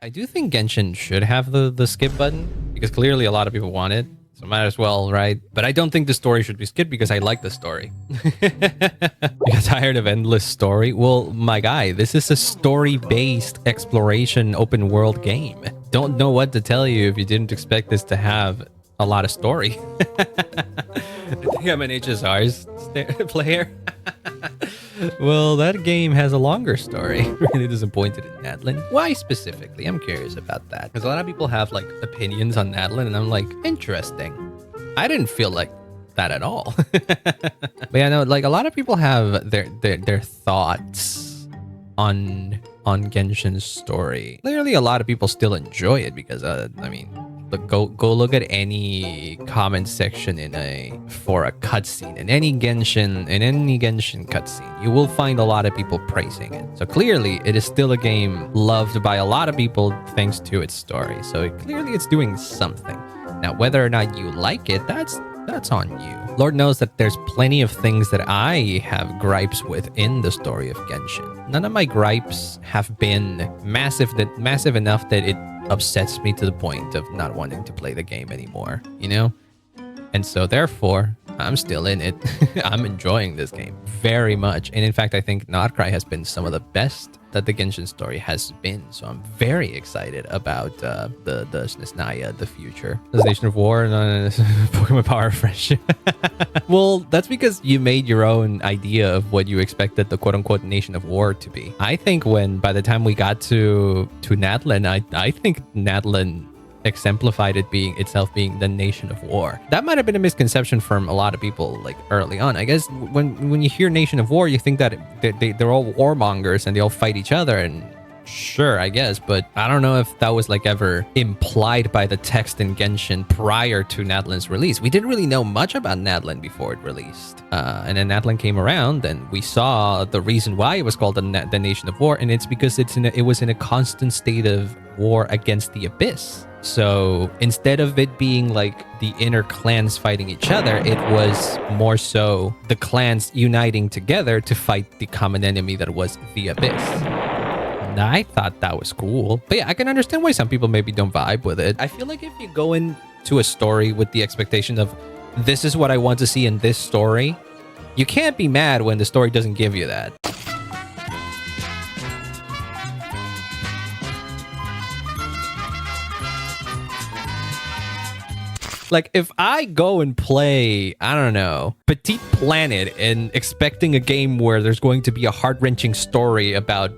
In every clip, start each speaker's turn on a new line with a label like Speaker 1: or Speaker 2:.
Speaker 1: I do think Genshin should have the skip button because clearly a lot of people want it. So might as well, right? But I don't think the story should be skipped because I like the story. You got tired of endless story? Well, my guy, this is a story-based exploration open world game. Don't know what to tell you if you didn't expect this to have a lot of story. I think I'm an HSR's player. Well, that game has a longer story. Really disappointed in Nadlin. Why specifically? I'm curious about that. Because a lot of people have like opinions on Nadlin, and I'm like, interesting. I didn't feel like that at all. But yeah, no, like a lot of people have their thoughts on Genshin's story. Clearly, a lot of people still enjoy it because I mean, go look at any comment section for a cutscene in any Genshin cutscene. You will find a lot of people praising it. So clearly, it is still a game loved by a lot of people thanks to its story. So clearly, it's doing something. Now, whether or not you like it, that's on you. Lord knows that there's plenty of things that I have gripes with in the story of Genshin. None of my gripes have been massive enough that it upsets me to the point of not wanting to play the game anymore, you know? And so therefore, I'm still in it. I'm enjoying this game very much. And in fact, I think Notcry has been some of the best that the Genshin story has been. So I'm very excited about the Snezhnaya, the future. The Nation of War, Pokemon Power Fresh. Well, that's because you made your own idea of what you expected the quote-unquote Nation of War to be. I think by the time we got to Nadlin, I think Nadlin exemplified itself being the Nation of War. That might have been a misconception from a lot of people like early on. I guess when you hear Nation of War, you think that they're all warmongers and they all fight each other, and sure, I guess, but I don't know if that was like ever implied by the text in Genshin prior to Nadlin's release. We didn't really know much about Nadlin before it released. And then Nadlin came around and we saw the reason why it was called the Nation of War, and it's because it was in a constant state of war against the Abyss. So instead of it being like the inner clans fighting each other, it was more so the clans uniting together to fight the common enemy that was the Abyss. And I thought that was cool. But yeah, I can understand why some people maybe don't vibe with it. I feel like if you go into a story with the expectation of this is what I want to see in this story, you can't be mad when the story doesn't give you that. Like, if I go and play, I don't know, Petite Planet and expecting a game where there's going to be a heart-wrenching story about,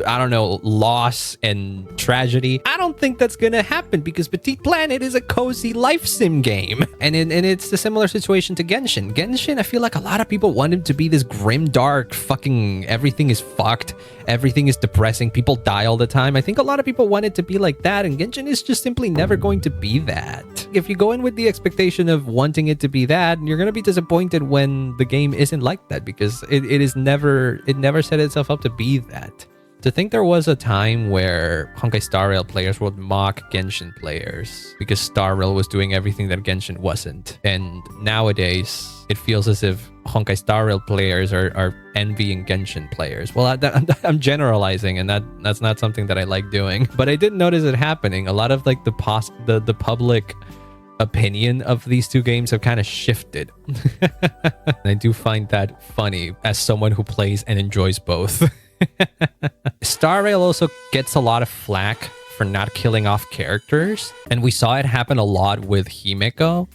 Speaker 1: I don't know, loss and tragedy, I don't think that's gonna happen because Petite Planet is a cozy life sim game. And it's a similar situation to Genshin. Genshin, I feel like a lot of people want it to be this grim, dark, fucking everything is fucked, everything is depressing, people die all the time. I think a lot of people want it to be like that, and Genshin is just simply never going to be that. If you go in with the expectation of wanting it to be that, you're gonna be disappointed when the game isn't like that because it never set itself up to be that. To think there was a time where Honkai Star Rail players would mock Genshin players because Star Rail was doing everything that Genshin wasn't. And nowadays, it feels as if Honkai Star Rail players are envying Genshin players. Well, I'm generalizing, and that's not something that I like doing. But I did notice it happening. A lot of like the public opinion of these two games have kind of shifted. I do find that funny as someone who plays and enjoys both. Star Rail also gets a lot of flack for not killing off characters, and we saw it happen a lot with Himeko.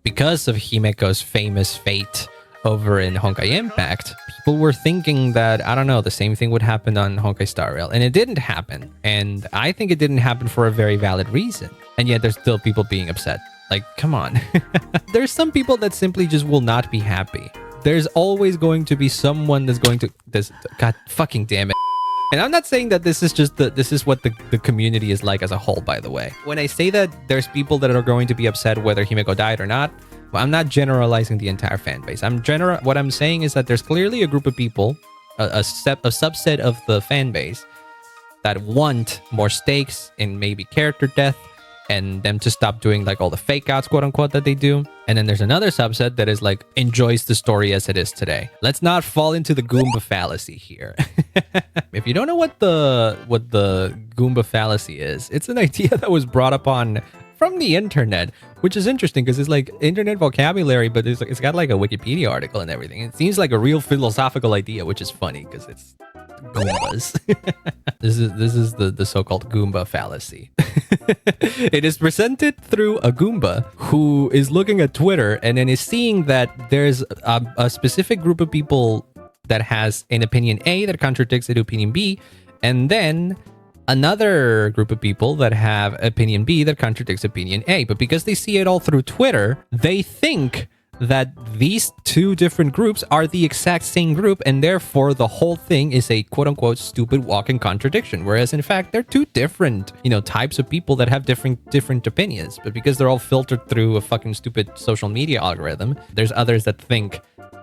Speaker 1: Because of Himeko's famous fate over in Honkai Impact, people were thinking that, I don't know, the same thing would happen on Honkai Star Rail, and it didn't happen. And I think it didn't happen for a very valid reason. And yet there's still people being upset. Like, come on. There's some people that simply just will not be happy. There's always going to be someone that's going to God fucking damn it. And I'm not saying that this is what the community is like as a whole, by the way. When I say that there's people that are going to be upset whether Himeko died or not, well, I'm not generalizing the entire fan base. What I'm saying is that there's clearly a group of people, a subset of the fan base that want more stakes in maybe character death, and them to stop doing like all the fake outs, quote unquote, that they do. And then there's another subset that is like enjoys the story as it is today. Let's not fall into the Goomba fallacy here. If you don't know what the Goomba fallacy is, it's an idea that was brought up on from the internet, which is interesting because it's like internet vocabulary, but it's got like a Wikipedia article and everything. It seems like a real philosophical idea, which is funny because it's Goombas. This is the so-called Goomba fallacy. It is presented through a Goomba who is looking at Twitter and then is seeing that there's a specific group of people that has an opinion A that contradicts an opinion B, and then another group of people that have opinion B that contradicts opinion A. But because they see it all through Twitter, they think that these two different groups are the exact same group, and therefore the whole thing is a quote-unquote stupid walking contradiction, whereas in fact they're two different, you know, types of people that have different opinions. But because they're all filtered through a fucking stupid social media algorithm, there's others that think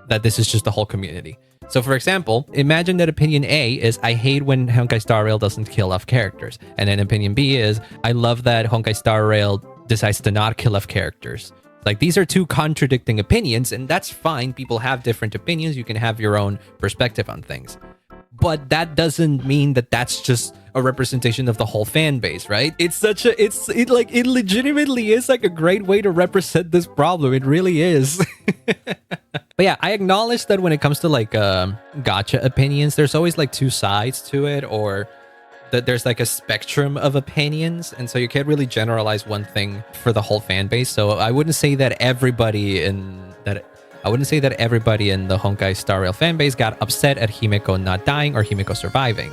Speaker 1: that this is just the whole community. So for example, imagine that opinion A is, I hate when Honkai Star Rail doesn't kill off characters. And then opinion B is, I love that Honkai Star Rail decides to not kill off characters. Like, these are two contradicting opinions, and that's fine. People have different opinions. You can have your own perspective on things. But that doesn't mean that that's just a representation of the whole fan base, right? It legitimately is like a great way to represent this problem. It really is. But yeah, I acknowledge that when it comes to like gacha opinions, there's always like two sides to it, or that there's like a spectrum of opinions, and so you can't really generalize one thing for the whole fan base. So I wouldn't say that everybody in the Honkai Star Rail fan base got upset at Himeko not dying or Himeko surviving.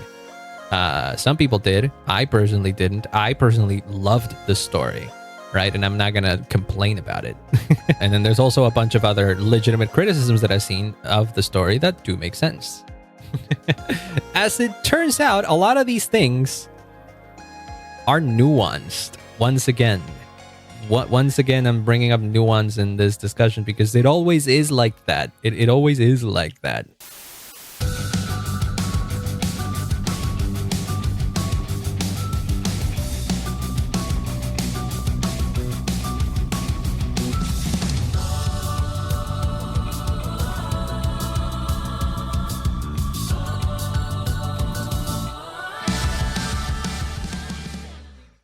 Speaker 1: Some people did. I personally didn't. I personally loved the story, right? And I'm not gonna complain about it. And then there's also a bunch of other legitimate criticisms that I've seen of the story that do make sense. As it turns out, a lot of these things are nuanced. Once again, I'm bringing up nuance in this discussion because it always is like that. It always is like that.